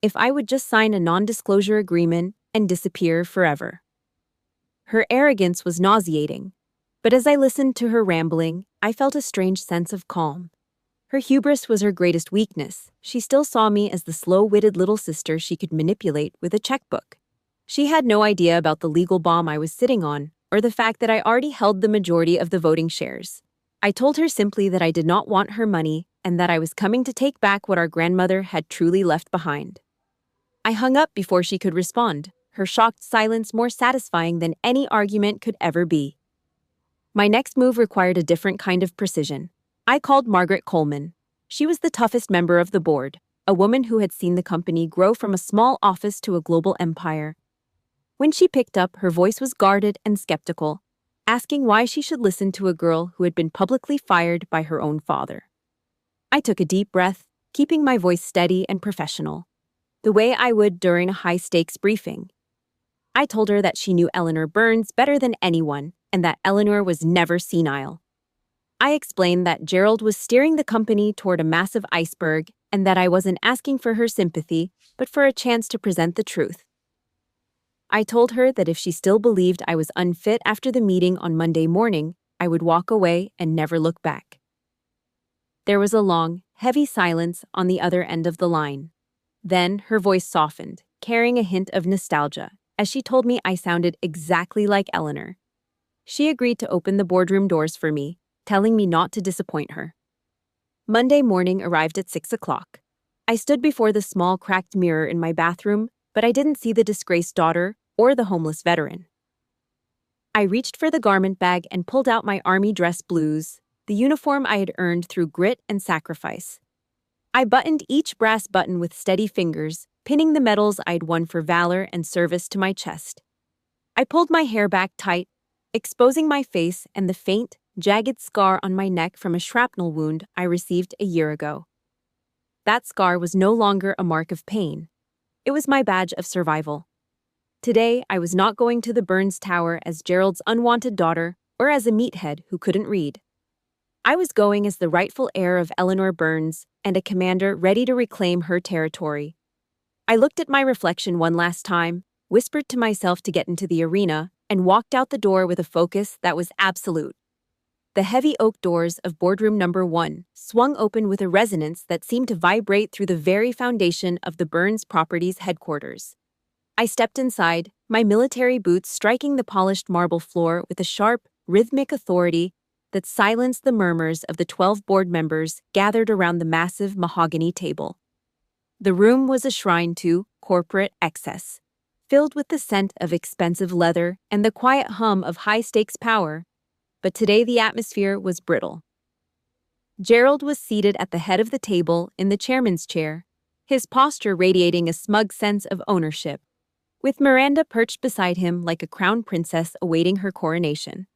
if I would just sign a non-disclosure agreement and disappear forever. Her arrogance was nauseating, but as I listened to her rambling, I felt a strange sense of calm. Her hubris was her greatest weakness. She still saw me as the slow-witted little sister she could manipulate with a checkbook. She had no idea about the legal bomb I was sitting on, or the fact that I already held the majority of the voting shares. I told her simply that I did not want her money and that I was coming to take back what our grandmother had truly left behind. I hung up before she could respond, her shocked silence more satisfying than any argument could ever be. My next move required a different kind of precision. I called Margaret Coleman. She was the toughest member of the board, a woman who had seen the company grow from a small office to a global empire. When she picked up, her voice was guarded and skeptical, asking why she should listen to a girl who had been publicly fired by her own father. I took a deep breath, keeping my voice steady and professional, the way I would during a high-stakes briefing. I told her that she knew Eleanor Burns better than anyone and that Eleanor was never senile. I explained that Gerald was steering the company toward a massive iceberg and that I wasn't asking for her sympathy, but for a chance to present the truth. I told her that if she still believed I was unfit after the meeting on Monday morning, I would walk away and never look back. There was a long, heavy silence on the other end of the line. Then her voice softened, carrying a hint of nostalgia, as she told me I sounded exactly like Eleanor. She agreed to open the boardroom doors for me, telling me not to disappoint her. Monday morning arrived at 6 o'clock. I stood before the small cracked mirror in my bathroom, but I didn't see the disgraced daughter or the homeless veteran. I reached for the garment bag and pulled out my army dress blues, the uniform I had earned through grit and sacrifice. I buttoned each brass button with steady fingers, pinning the medals I'd won for valor and service to my chest. I pulled my hair back tight, exposing my face and the faint, jagged scar on my neck from a shrapnel wound I received a year ago. That scar was no longer a mark of pain. It was my badge of survival. Today, I was not going to the Burns Tower as Gerald's unwanted daughter or as a meathead who couldn't read. I was going as the rightful heir of Eleanor Burns and a commander ready to reclaim her territory. I looked at my reflection one last time, whispered to myself to get into the arena, and walked out the door with a focus that was absolute. The heavy oak doors of boardroom number 1 swung open with a resonance that seemed to vibrate through the very foundation of the Burns Properties headquarters. I stepped inside, my military boots striking the polished marble floor with a sharp, rhythmic authority that silenced the murmurs of the 12 board members gathered around the massive mahogany table. The room was a shrine to corporate excess, filled with the scent of expensive leather and the quiet hum of high-stakes power, but today the atmosphere was brittle. Gerald was seated at the head of the table in the chairman's chair, his posture radiating a smug sense of ownership, with Miranda perched beside him like a crown princess awaiting her coronation.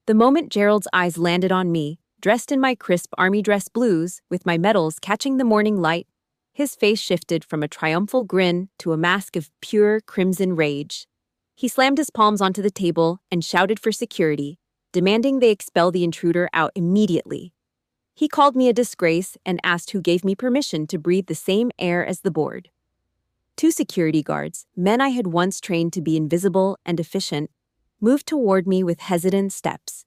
The moment Gerald's eyes landed on me, dressed in my crisp army dress blues, with my medals catching the morning light, his face shifted from a triumphal grin to a mask of pure crimson rage. He slammed his palms onto the table and shouted for security, demanding they expel the intruder out immediately. He called me a disgrace and asked who gave me permission to breathe the same air as the board. 2 security guards, men I had once trained to be invisible and efficient, moved toward me with hesitant steps.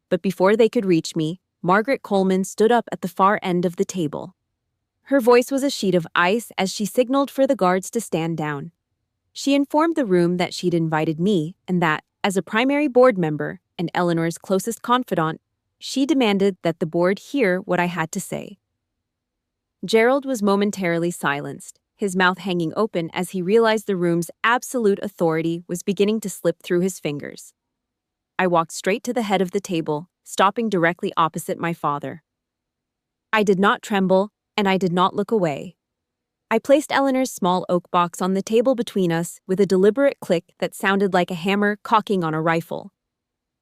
But before they could reach me, Margaret Coleman stood up at the far end of the table. Her voice was a sheet of ice as she signaled for the guards to stand down. She informed the room that she'd invited me and that, as a primary board member and Eleanor's closest confidant, she demanded that the board hear what I had to say. Gerald was momentarily silenced, his mouth hanging open as he realized the room's absolute authority was beginning to slip through his fingers. I walked straight to the head of the table, stopping directly opposite my father. I did not tremble, and I did not look away. I placed Eleanor's small oak box on the table between us with a deliberate click that sounded like a hammer cocking on a rifle.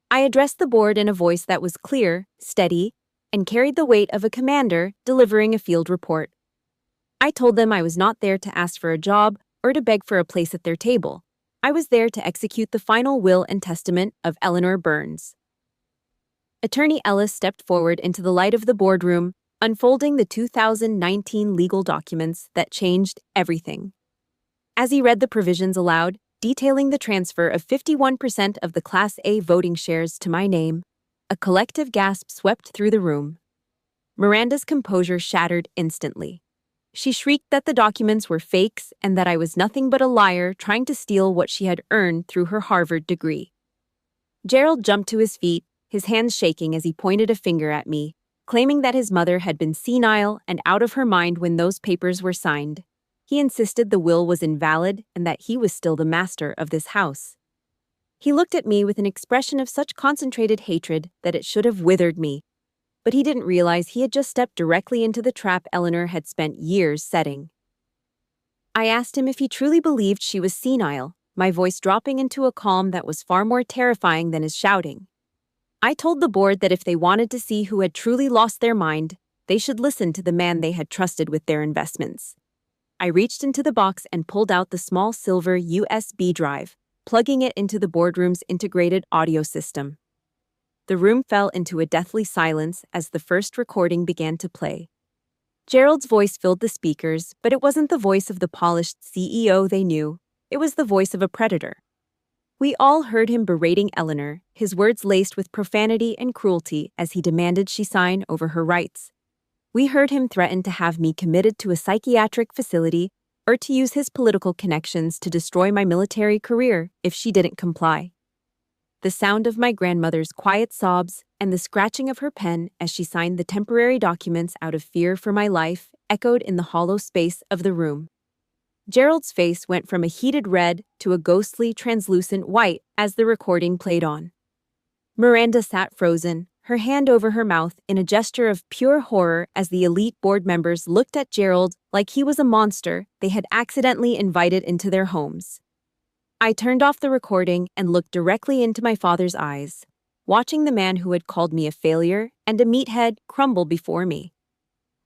I addressed the board in a voice that was clear, steady, and carried the weight of a commander delivering a field report. I told them I was not there to ask for a job or to beg for a place at their table. I was there to execute the final will and testament of Eleanor Burns. Attorney Ellis stepped forward into the light of the boardroom, unfolding the 2019 legal documents that changed everything. As he read the provisions aloud, detailing the transfer of 51% of the Class A voting shares to my name, a collective gasp swept through the room. Miranda's composure shattered instantly. She shrieked that the documents were fakes and that I was nothing but a liar trying to steal what she had earned through her Harvard degree. Gerald jumped to his feet, his hands shaking as he pointed a finger at me, claiming that his mother had been senile and out of her mind when those papers were signed. He insisted the will was invalid and that he was still the master of this house. He looked at me with an expression of such concentrated hatred that it should have withered me. But he didn't realize he had just stepped directly into the trap Eleanor had spent years setting. I asked him if he truly believed she was senile, my voice dropping into a calm that was far more terrifying than his shouting. I told the board that if they wanted to see who had truly lost their mind, they should listen to the man they had trusted with their investments. I reached into the box and pulled out the small silver USB drive, plugging it into the boardroom's integrated audio system. The room fell into a deathly silence as the first recording began to play. Gerald's voice filled the speakers, but it wasn't the voice of the polished CEO they knew. It was the voice of a predator. We all heard him berating Eleanor, his words laced with profanity and cruelty as he demanded she sign over her rights. We heard him threaten to have me committed to a psychiatric facility or to use his political connections to destroy my military career if she didn't comply. The sound of my grandmother's quiet sobs and the scratching of her pen as she signed the temporary documents out of fear for my life echoed in the hollow space of the room. Gerald's face went from a heated red to a ghostly, translucent white as the recording played on. Miranda sat frozen, her hand over her mouth in a gesture of pure horror as the elite board members looked at Gerald like he was a monster they had accidentally invited into their homes. I turned off the recording and looked directly into my father's eyes, watching the man who had called me a failure and a meathead crumble before me.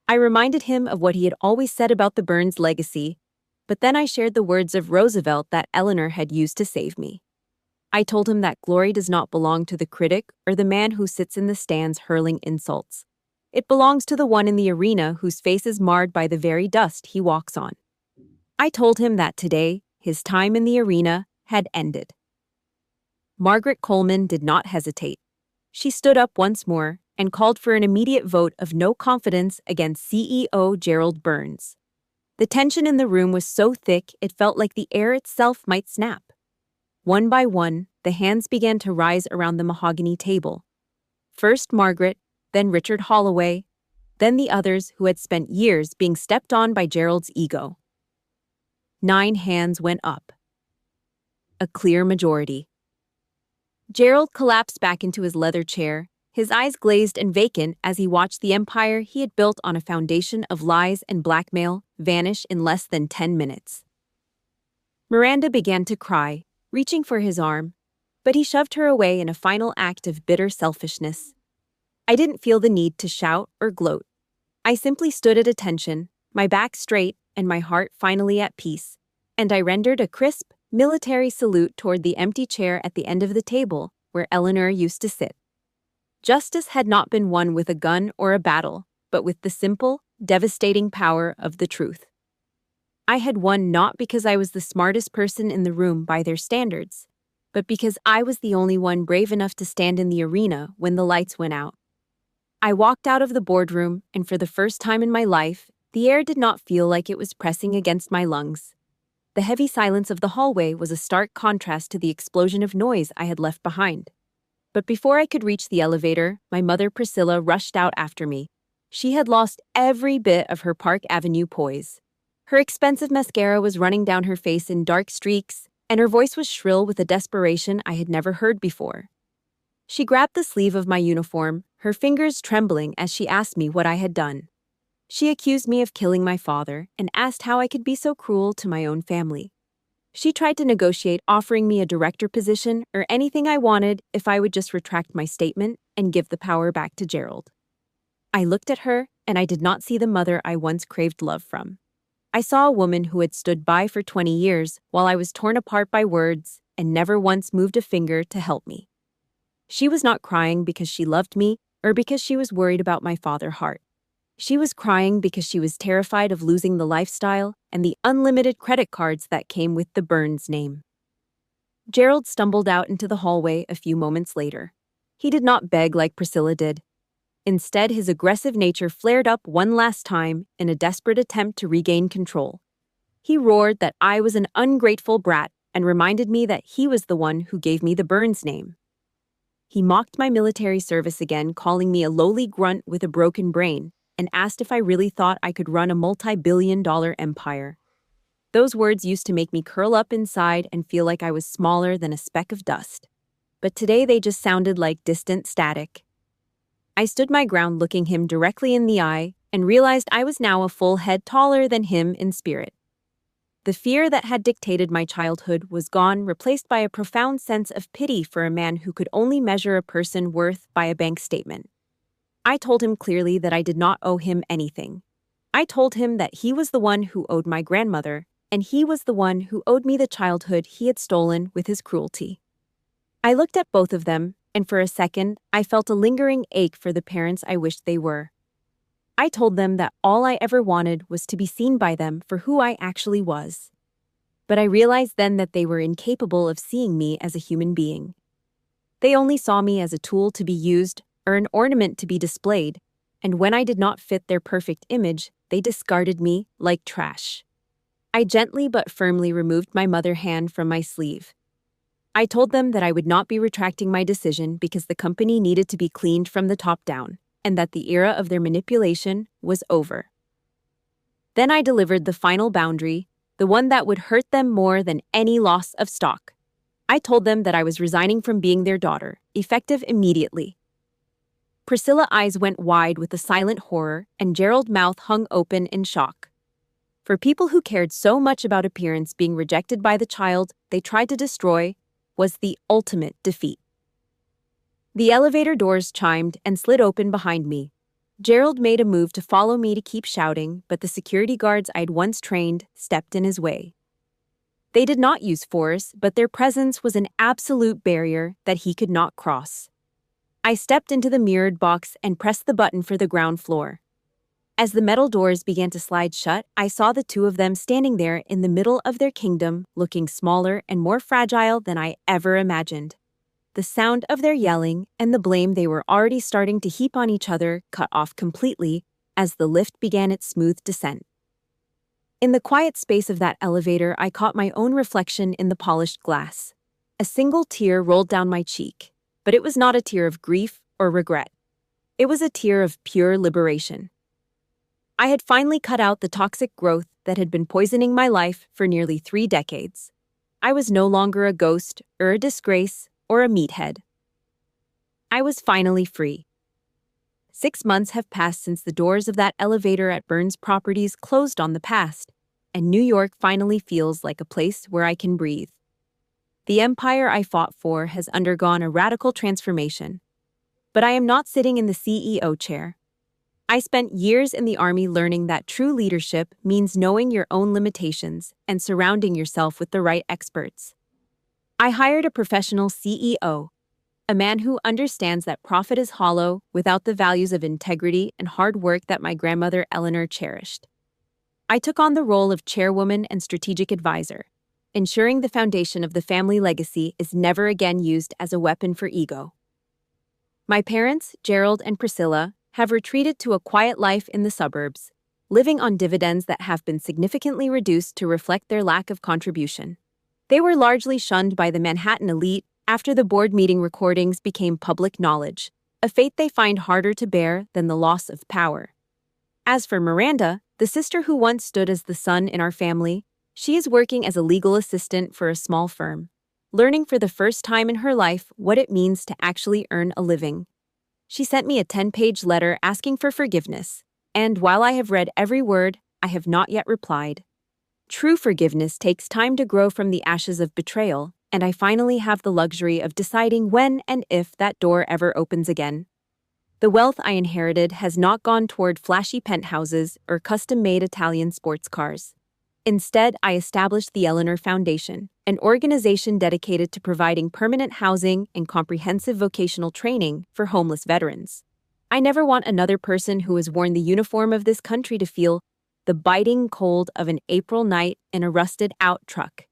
I reminded him of what he had always said about the Burns legacy, but then I shared the words of Roosevelt that Eleanor had used to save me. I told him that glory does not belong to the critic or the man who sits in the stands hurling insults. It belongs to the one in the arena whose face is marred by the very dust he walks on. I told him that today, his time in the arena had ended. Margaret Coleman did not hesitate. She stood up once more and called for an immediate vote of no confidence against CEO Gerald Burns. The tension in the room was so thick it felt like the air itself might snap. One by one, the hands began to rise around the mahogany table. First Margaret, then Richard Holloway, then the others who had spent years being stepped on by Gerald's ego. 9 hands went up. A clear majority. Gerald collapsed back into his leather chair, his eyes glazed and vacant as he watched the empire he had built on a foundation of lies and blackmail vanish in less than 10 minutes. Miranda began to cry, reaching for his arm, but he shoved her away in a final act of bitter selfishness. I didn't feel the need to shout or gloat. I simply stood at attention, my back straight and my heart finally at peace, and I rendered a crisp, military salute toward the empty chair at the end of the table where Eleanor used to sit. Justice had not been won with a gun or a battle, but with the simple, devastating power of the truth. I had won not because I was the smartest person in the room by their standards, but because I was the only one brave enough to stand in the arena when the lights went out. I walked out of the boardroom, and for the first time in my life, the air did not feel like it was pressing against my lungs. The heavy silence of the hallway was a stark contrast to the explosion of noise I had left behind. But before I could reach the elevator, my mother Priscilla rushed out after me. She had lost every bit of her Park Avenue poise. Her expensive mascara was running down her face in dark streaks, and her voice was shrill with a desperation I had never heard before. She grabbed the sleeve of my uniform, her fingers trembling as she asked me what I had done. She accused me of killing my father and asked how I could be so cruel to my own family. She tried to negotiate offering me a director position or anything I wanted if I would just retract my statement and give the power back to Gerald. I looked at her, and I did not see the mother I once craved love from. I saw a woman who had stood by for 20 years while I was torn apart by words and never once moved a finger to help me. She was not crying because she loved me or because she was worried about my father's heart. She was crying because she was terrified of losing the lifestyle and the unlimited credit cards that came with the Burns name. Gerald stumbled out into the hallway a few moments later. He did not beg like Priscilla did. Instead, his aggressive nature flared up one last time in a desperate attempt to regain control. He roared that I was an ungrateful brat and reminded me that he was the one who gave me the Burns name. He mocked my military service again, calling me a lowly grunt with a broken brain, and asked if I really thought I could run a multi-billion-dollar empire. Those words used to make me curl up inside and feel like I was smaller than a speck of dust. But today they just sounded like distant static. I stood my ground looking him directly in the eye and realized I was now a full head taller than him in spirit. The fear that had dictated my childhood was gone, replaced by a profound sense of pity for a man who could only measure a person worth by a bank statement. I told him clearly that I did not owe him anything. I told him that he was the one who owed my grandmother, and he was the one who owed me the childhood he had stolen with his cruelty. I looked at both of them, and for a second, I felt a lingering ache for the parents I wished they were. I told them that all I ever wanted was to be seen by them for who I actually was. But I realized then that they were incapable of seeing me as a human being. They only saw me as a tool to be used or an ornament to be displayed, and when I did not fit their perfect image, they discarded me like trash. I gently but firmly removed my mother hand from my sleeve. I told them that I would not be retracting my decision because the company needed to be cleaned from the top down, and that the era of their manipulation was over. Then I delivered the final boundary, the one that would hurt them more than any loss of stock. I told them that I was resigning from being their daughter, effective immediately. Priscilla's eyes went wide with a silent horror, and Gerald's mouth hung open in shock. For people who cared so much about appearance, being rejected by the child they tried to destroy was the ultimate defeat. The elevator doors chimed and slid open behind me. Gerald made a move to follow me to keep shouting, but the security guards I'd once trained stepped in his way. They did not use force, but their presence was an absolute barrier that he could not cross. I stepped into the mirrored box and pressed the button for the ground floor. As the metal doors began to slide shut, I saw the two of them standing there in the middle of their kingdom, looking smaller and more fragile than I ever imagined. The sound of their yelling and the blame they were already starting to heap on each other cut off completely as the lift began its smooth descent. In the quiet space of that elevator, I caught my own reflection in the polished glass. A single tear rolled down my cheek, but it was not a tear of grief or regret. It was a tear of pure liberation. I had finally cut out the toxic growth that had been poisoning my life for nearly 3 decades. I was no longer a ghost or a disgrace or a meathead. I was finally free. 6 months have passed since the doors of that elevator at Burns Properties closed on the past, and New York finally feels like a place where I can breathe. The empire I fought for has undergone a radical transformation. But I am not sitting in the CEO chair. I spent years in the Army learning that true leadership means knowing your own limitations and surrounding yourself with the right experts. I hired a professional CEO, a man who understands that profit is hollow without the values of integrity and hard work that my grandmother Eleanor cherished. I took on the role of chairwoman and strategic advisor, ensuring the foundation of the family legacy is never again used as a weapon for ego. My parents, Gerald and Priscilla, have retreated to a quiet life in the suburbs, living on dividends that have been significantly reduced to reflect their lack of contribution. They were largely shunned by the Manhattan elite after the board meeting recordings became public knowledge, a fate they find harder to bear than the loss of power. As for Miranda, the sister who once stood as the sun in our family, she is working as a legal assistant for a small firm, learning for the first time in her life what it means to actually earn a living. She sent me a 10-page letter asking for forgiveness, and while I have read every word, I have not yet replied. True forgiveness takes time to grow from the ashes of betrayal, and I finally have the luxury of deciding when and if that door ever opens again. The wealth I inherited has not gone toward flashy penthouses or custom-made Italian sports cars. Instead, I established the Eleanor Foundation, an organization dedicated to providing permanent housing and comprehensive vocational training for homeless veterans. I never want another person who has worn the uniform of this country to feel the biting cold of an April night in a rusted-out truck.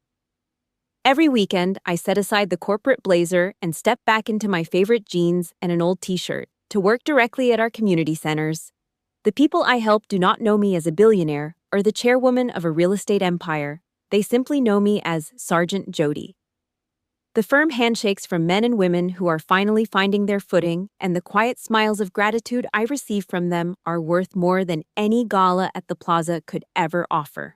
Every weekend, I set aside the corporate blazer and step back into my favorite jeans and an old t-shirt to work directly at our community centers. The people I help do not know me as a billionaire or the chairwoman of a real estate empire. They simply know me as Sergeant Jody. The firm handshakes from men and women who are finally finding their footing and the quiet smiles of gratitude I receive from them are worth more than any gala at the plaza could ever offer.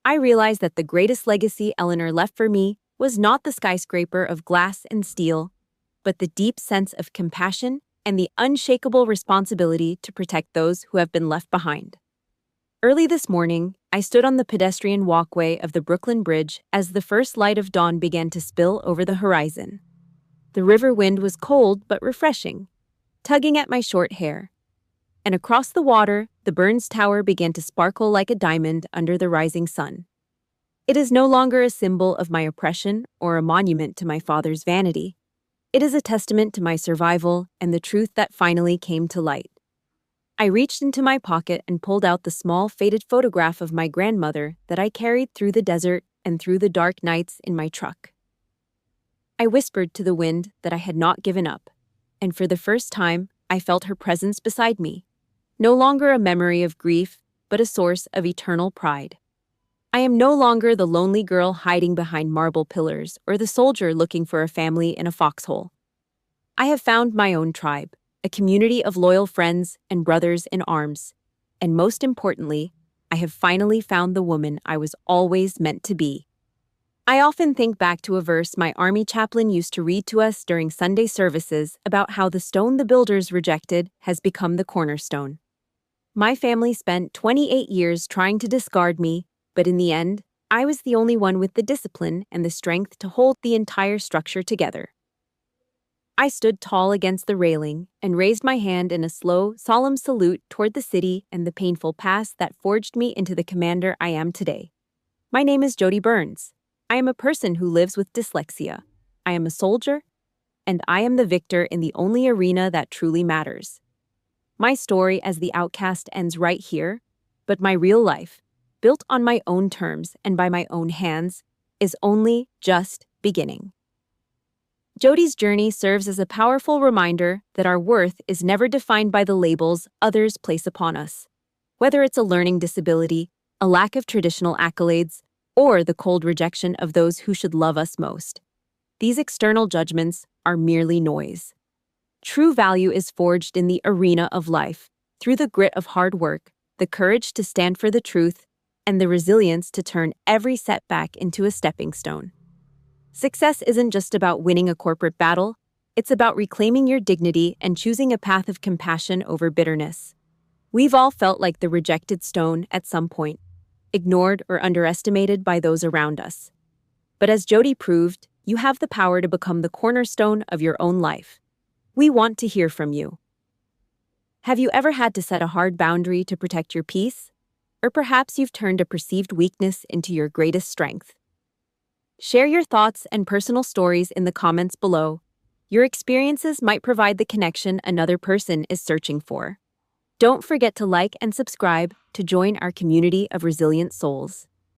I realize that the greatest legacy Eleanor left for me was not the skyscraper of glass and steel, but the deep sense of compassion and the unshakable responsibility to protect those who have been left behind. Early this morning, I stood on the pedestrian walkway of the Brooklyn Bridge as the first light of dawn began to spill over the horizon. The river wind was cold but refreshing, tugging at my short hair. And across the water, the Burns Tower began to sparkle like a diamond under the rising sun. It is no longer a symbol of my oppression or a monument to my father's vanity. It is a testament to my survival and the truth that finally came to light. I reached into my pocket and pulled out the small, faded photograph of my grandmother that I carried through the desert and through the dark nights in my truck. I whispered to the wind that I had not given up, and for the first time, I felt her presence beside me, no longer a memory of grief, but a source of eternal pride. I am no longer the lonely girl hiding behind marble pillars or the soldier looking for a family in a foxhole. I have found my own tribe, a community of loyal friends and brothers in arms. And most importantly, I have finally found the woman I was always meant to be. I often think back to a verse my army chaplain used to read to us during Sunday services about how the stone the builders rejected has become the cornerstone. My family spent 28 years trying to discard me, but in the end, I was the only one with the discipline and the strength to hold the entire structure together. I stood tall against the railing and raised my hand in a slow, solemn salute toward the city and the painful past that forged me into the commander I am today. My name is Jody Burns. I am a person who lives with dyslexia. I am a soldier, and I am the victor in the only arena that truly matters. My story as the outcast ends right here, but my real life, built on my own terms and by my own hands, is only just beginning. Jody's journey serves as a powerful reminder that our worth is never defined by the labels others place upon us. Whether it's a learning disability, a lack of traditional accolades, or the cold rejection of those who should love us most. These external judgments are merely noise. True value is forged in the arena of life, through the grit of hard work, the courage to stand for the truth, and the resilience to turn every setback into a stepping stone. Success isn't just about winning a corporate battle, it's about reclaiming your dignity and choosing a path of compassion over bitterness. We've all felt like the rejected stone at some point, ignored or underestimated by those around us. But as Jody proved, you have the power to become the cornerstone of your own life. We want to hear from you. Have you ever had to set a hard boundary to protect your peace? Or perhaps you've turned a perceived weakness into your greatest strength. Share your thoughts and personal stories in the comments below. Your experiences might provide the connection another person is searching for. Don't forget to like and subscribe to join our community of resilient souls.